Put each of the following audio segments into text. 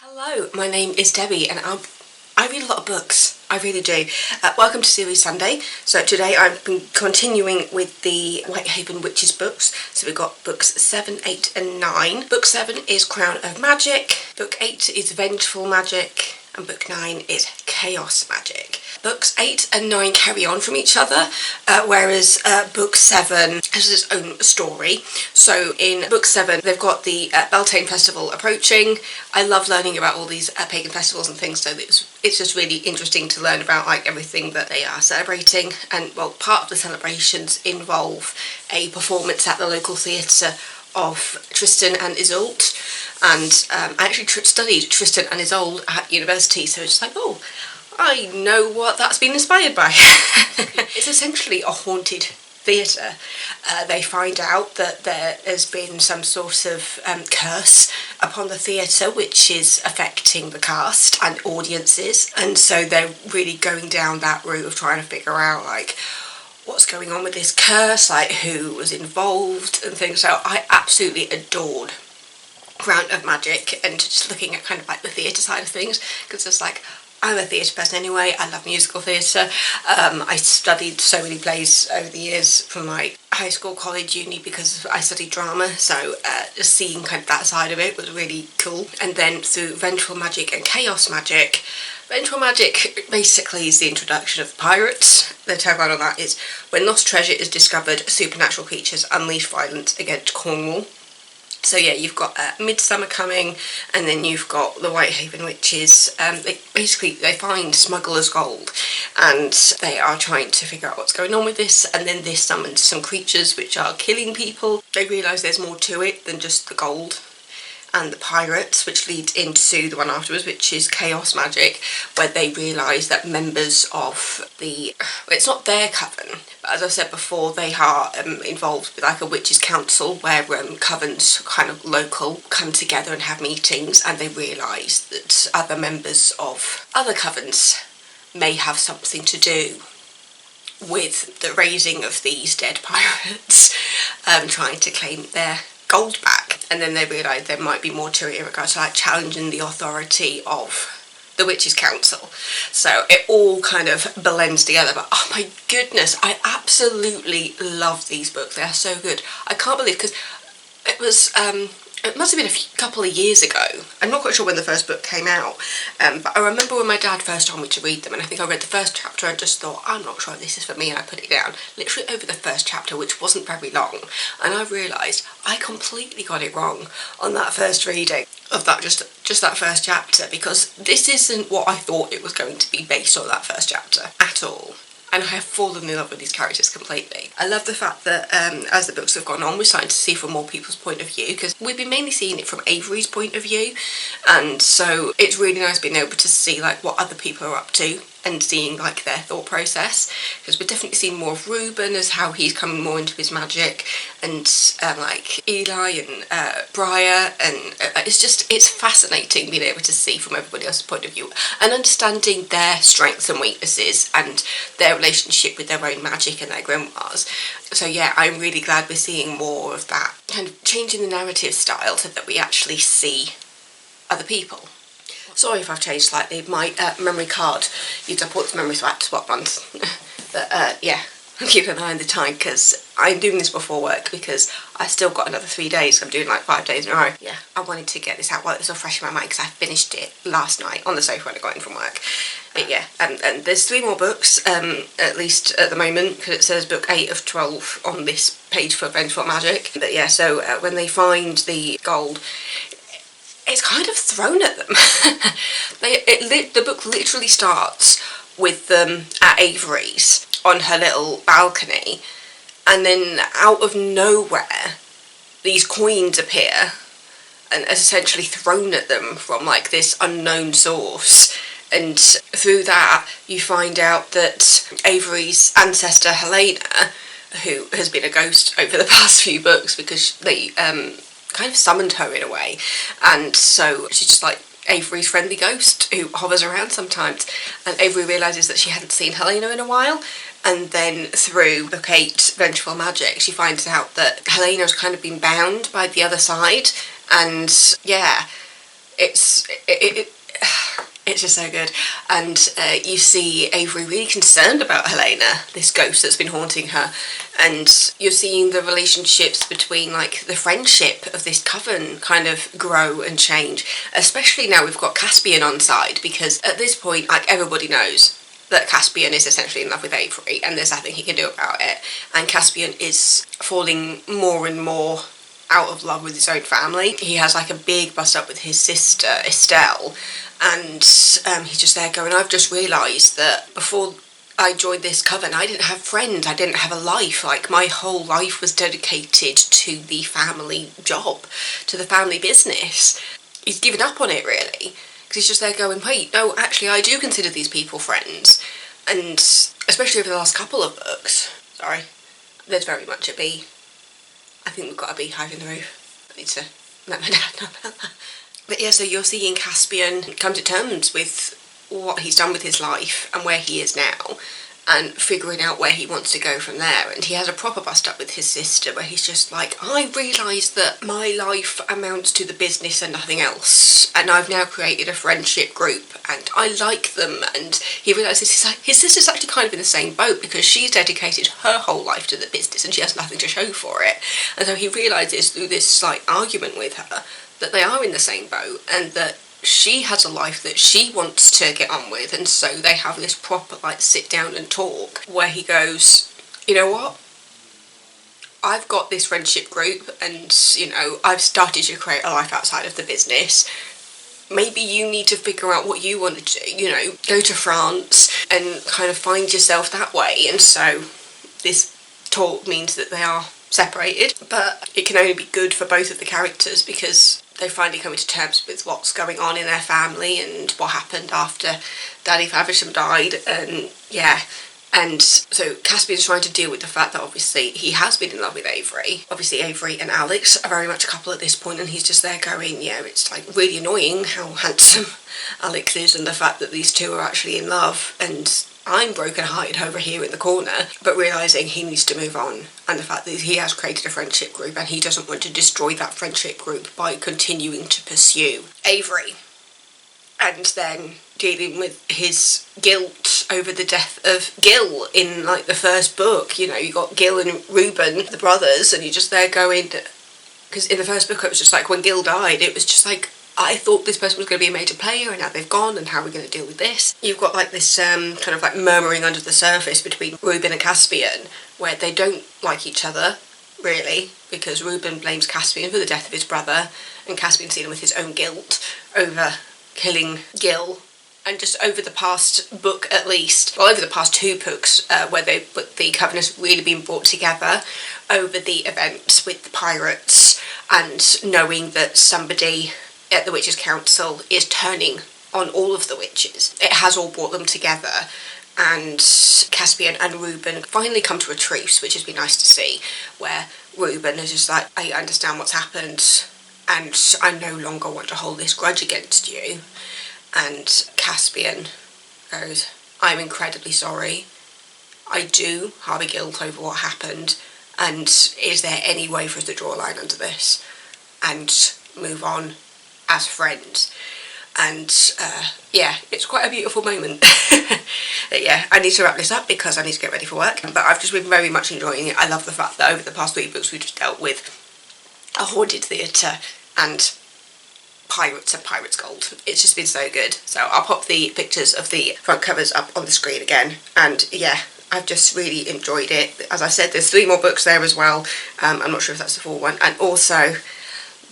Hello, my name is Debbie and I read a lot of books, I really do. Welcome to Series Sunday. So today I've been continuing with the Whitehaven Witches books. So we've got books 7, 8 and 9. Book 7 is Crown of Magic, book 8 is Vengeful Magic, and book 9 is Chaos Magic. Books 8 and 9 carry on from each other, whereas book 7 has its own story. So in book 7 they've got the Beltane Festival approaching. I love learning about all these pagan festivals and things, so it's just really interesting to learn about like everything that they are celebrating. And well, part of the celebrations involve a performance at the local theatre of Tristan and Isolde, and I actually studied Tristan and Isolde at university, so it's just like, oh, I know what that's been inspired by. It's essentially a haunted theatre. They find out that there has been some sort of curse upon the theatre which is affecting the cast and audiences, and so they're really going down that route of trying to figure out like what's going on with this curse, like who was involved and things. So I absolutely adored Crown of Magic, and just looking at kind of like the theatre side of things, because it's like, I'm a theatre person anyway, I love musical theatre. I studied so many plays over the years from my high school, college, uni, because I studied drama, so just seeing kind of that side of it was really cool. And then through Vengeful Magic and Chaos Magic, Vengeful Magic basically is the introduction of pirates. The tagline on that is, when lost treasure is discovered, supernatural creatures unleash violence against Cornwall. So yeah, you've got Midsummer coming, and then you've got the Whitehaven Witches. They find smugglers' gold, and they are trying to figure out what's going on with this, and then this summons some creatures which are killing people. They realise there's more to it than just the gold and the pirates, which leads into the one afterwards, which is Chaos Magic, where they realise that members of the, well, it's not their coven, but as I said before, they are involved with like a witches' council, where covens, kind of local, come together and have meetings, and they realise that other members of other covens may have something to do with the raising of these dead pirates, trying to claim their gold back. And then they realise there might be more to it in regards to like challenging the authority of the Witches' Council. So it all kind of blends together, but oh my goodness, I absolutely love these books. They are so good. I can't believe, because it was it must have been a couple of years ago. I'm not quite sure when the first book came out, but I remember when my dad first told me to read them, and I think I read the first chapter and just thought, I'm not sure if this is for me, and I put it down literally over the first chapter, which wasn't very long, and I realised I completely got it wrong on that first reading of that, just that first chapter, because this isn't what I thought it was going to be based on that first chapter at all. And I have fallen in love with these characters completely. I love the fact that as the books have gone on, we're starting to see from more people's point of view, because we've been mainly seeing it from Avery's point of view, and so it's really nice being able to see like what other people are up to and seeing like their thought process, because we're definitely seeing more of Reuben as how he's coming more into his magic, and like Eli and Briar, and it's fascinating being able to see from everybody else's point of view and understanding their strengths and weaknesses and their relationship with their own magic and their grimoires. So yeah, I'm really glad we're seeing more of that kind of changing the narrative style so that we actually see other people. Sorry if I've changed slightly. My memory card used up all its memory, so I had to swap ones. But yeah, keep an eye on the time, because I'm doing this before work, because I still got another 3 days. I'm doing like 5 days in a row. Yeah, I wanted to get this out while it was all fresh in my mind, because I finished it last night on the sofa when I got in from work. But yeah, and there's 3 more books, at least at the moment, because it says book 8 of 12 on this page for Vengeful Magic. But yeah, so when they find the gold, it's kind of thrown at them. The book literally starts with them at Avery's on her little balcony, and then out of nowhere these coins appear and are essentially thrown at them from like this unknown source. And through that you find out that Avery's ancestor Helena, who has been a ghost over the past few books because they kind of summoned her in a way, and so she's just like Avery's friendly ghost who hovers around sometimes, and Avery realises that she hadn't seen Helena in a while, and then through book 8, Vengeful Magic, she finds out that Helena's kind of been bound by the other side, and yeah, It's just so good. And you see Avery really concerned about Helena, this ghost that's been haunting her, and you're seeing the relationships between, like, the friendship of this coven kind of grow and change, especially now we've got Caspian on side, because at this point, like, everybody knows that Caspian is essentially in love with Avery and there's nothing he can do about it, and Caspian is falling more and more out of love with his own family. He has like a big bust up with his sister Estelle, and he's just there going, I've just realised that before I joined this coven I didn't have friends, I didn't have a life, like my whole life was dedicated to the family job, to the family business. He's given up on it really, because he's just there going, wait, no, actually I do consider these people friends. And especially over the last couple of books, sorry, there's very much a bee. I think we've got a beehive in the roof. I need to let my dad know about that. But yeah, so you're seeing Caspian come to terms with what he's done with his life and where he is now, and figuring out where he wants to go from there. And he has a proper bust up with his sister where he's just like, I realise that my life amounts to the business and nothing else, and I've now created a friendship group and I like them. And he realises his sister's actually kind of in the same boat, because she's dedicated her whole life to the business and she has nothing to show for it. And so he realises through this slight argument with her that they are in the same boat, and that she has a life that she wants to get on with. And so they have this proper like sit down and talk where he goes, you know what, I've got this friendship group and, you know, I've started to create a life outside of the business. Maybe you need to figure out what you want to do, you know, go to France and kind of find yourself that way. And so this talk means that they are separated, but it can only be good for both of the characters, because they're finally coming to terms with what's going on in their family and what happened after Daddy Faversham died. And yeah, and so Caspian's trying to deal with the fact that obviously he has been in love with Avery. Obviously Avery and Alex are very much a couple at this point, and he's just there going, yeah, it's like really annoying how handsome Alex is and the fact that these two are actually in love, and I'm broken-hearted over here in the corner, but realising he needs to move on, and the fact that he has created a friendship group and he doesn't want to destroy that friendship group by continuing to pursue Avery. And then dealing with his guilt over the death of Gil in like the first book. You know, you got Gil and Reuben, the brothers, and you're just there going, because in the first book it was just like when Gil died, it was just like, I thought this person was going to be a major player and now they've gone, and how are we going to deal with this? You've got like this kind of like murmuring under the surface between Reuben and Caspian, where they don't like each other really, because Reuben blames Caspian for the death of his brother, and Caspian's dealing with his own guilt over killing Gil. And just over the past book at least, well over the past two books, where the Coven has really been brought together over the events with the pirates, and knowing that somebody at the Witches' Council is turning on all of the witches. It has all brought them together, and Caspian and Reuben finally come to a truce, which has been nice to see, where Reuben is just like, I understand what's happened and I no longer want to hold this grudge against you. And Caspian goes, I'm incredibly sorry. I do harbour guilt over what happened, and is there any way for us to draw a line under this and move on as friends? And yeah, it's quite a beautiful moment. But yeah, I need to wrap this up because I need to get ready for work, but I've just been very much enjoying it. I love the fact that over the past 3 books we've just dealt with a haunted theatre and pirates and pirates gold. It's just been so good. So I'll pop the pictures of the front covers up on the screen again, and yeah, I've just really enjoyed it. As I said, there's 3 more books there as well. I'm not sure if that's the full one, and also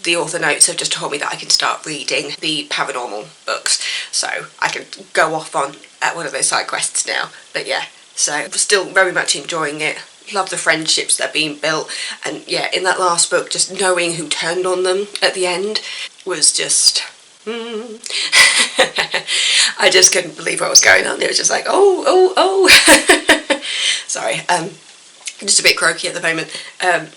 the author notes have just told me that I can start reading the paranormal books, so I can go off on one of those side quests now. But yeah, so still very much enjoying it. Love the friendships that are being built, and yeah, in that last book, just knowing who turned on them at the end was just I just couldn't believe what was going on. It was just like, oh. Sorry, just a bit croaky at the moment,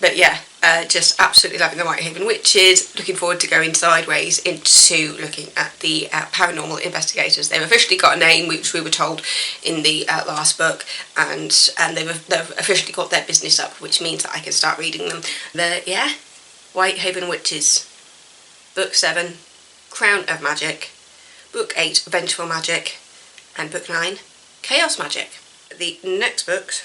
but yeah, just absolutely loving the Whitehaven Witches. Looking forward to going sideways into looking at the paranormal investigators. They've officially got a name, which we were told in the last book, and they've officially got their business up, which means that I can start reading them. Yeah, Whitehaven Witches, book 7, Crown of Magic. Book 8, Vengeful Magic. And Book 9, Chaos Magic. The next books,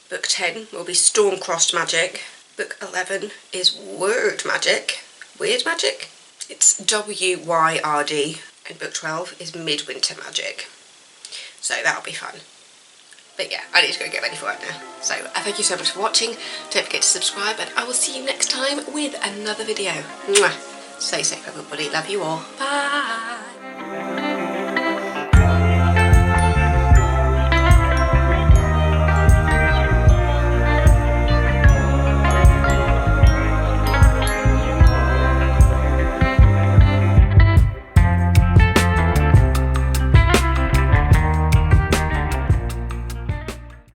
Book 10 will be Storm-Crossed Magic. Book 11 is Word Magic. Weird Magic? It's WYRD. And Book 12 is Midwinter Magic. So that'll be fun. But yeah, I need to go get ready for it now. So thank you so much for watching. Don't forget to subscribe, and I will see you next time with another video. Mwah. Stay safe, everybody. Love you all. Bye.